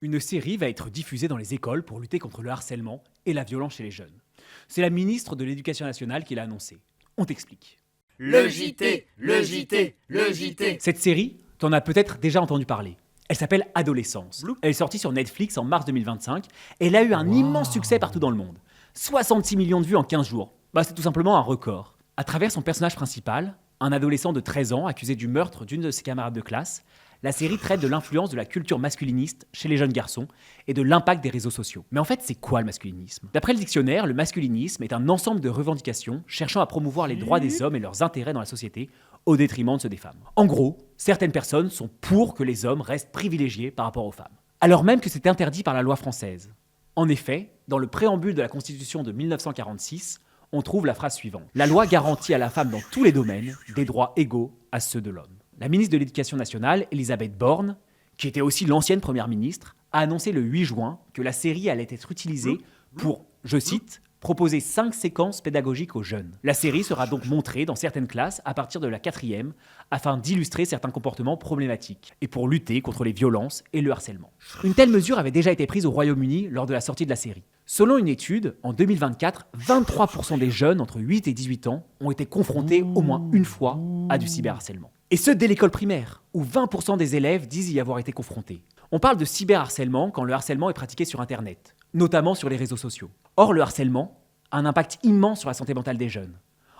Une série va être diffusée dans les écoles pour lutter contre le harcèlement et la violence chez les jeunes. C'est la ministre de l'Éducation nationale qui l'a annoncé. On t'explique. Le JT, le JT, le JT. Cette série, t'en as peut-être déjà entendu parler. Elle s'appelle Adolescence. Elle est sortie sur Netflix en mars 2025 et elle a eu un immense succès partout dans le monde. 66 millions de vues en 15 jours. C'est tout simplement un record. À travers son personnage principal, un adolescent de 13 ans accusé du meurtre d'une de ses camarades de classe, la série traite de l'influence de la culture masculiniste chez les jeunes garçons et de l'impact des réseaux sociaux. Mais en fait, c'est quoi le masculinisme ? D'après le dictionnaire, le masculinisme est un ensemble de revendications cherchant à promouvoir les droits des hommes et leurs intérêts dans la société au détriment de ceux des femmes. En gros, certaines personnes sont pour que les hommes restent privilégiés par rapport aux femmes, alors même que c'est interdit par la loi française. En effet, dans le préambule de la Constitution de 1946, on trouve la phrase suivante. La loi garantit à la femme dans tous les domaines des droits égaux à ceux de l'homme. La ministre de l'Éducation nationale, Elisabeth Borne, qui était aussi l'ancienne première ministre, a annoncé le 8 juin que la série allait être utilisée pour, je cite, proposer 5 séquences pédagogiques aux jeunes. La série sera donc montrée dans certaines classes à partir de la 4e afin d'illustrer certains comportements problématiques et pour lutter contre les violences et le harcèlement. Une telle mesure avait déjà été prise au Royaume-Uni lors de la sortie de la série. Selon une étude, en 2024, 23% des jeunes entre 8 et 18 ans ont été confrontés au moins une fois à du cyberharcèlement. Et ce, dès l'école primaire, où 20% des élèves disent y avoir été confrontés. On parle de cyberharcèlement quand le harcèlement est pratiqué sur Internet, notamment sur les réseaux sociaux. Or, le harcèlement a un impact immense sur la santé mentale des jeunes.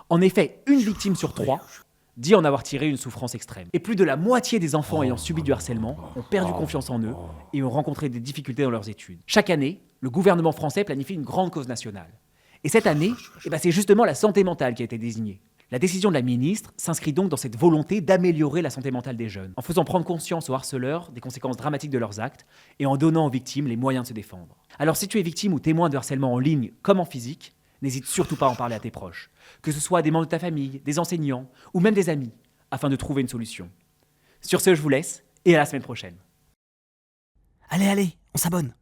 En effet, une victime sur 3 dit en avoir tiré une souffrance extrême. Et plus de la moitié des enfants ayant subi du harcèlement ont perdu confiance en eux et ont rencontré des difficultés dans leurs études. Chaque année, le gouvernement français planifie une grande cause nationale. Et cette année, c'est justement la santé mentale qui a été désignée. La décision de la ministre s'inscrit donc dans cette volonté d'améliorer la santé mentale des jeunes, en faisant prendre conscience aux harceleurs des conséquences dramatiques de leurs actes et en donnant aux victimes les moyens de se défendre. Alors si tu es victime ou témoin de harcèlement en ligne comme en physique, n'hésite surtout pas à en parler à tes proches, que ce soit des membres de ta famille, des enseignants ou même des amis, afin de trouver une solution. Sur ce, je vous laisse et à la semaine prochaine. Allez, on s'abonne.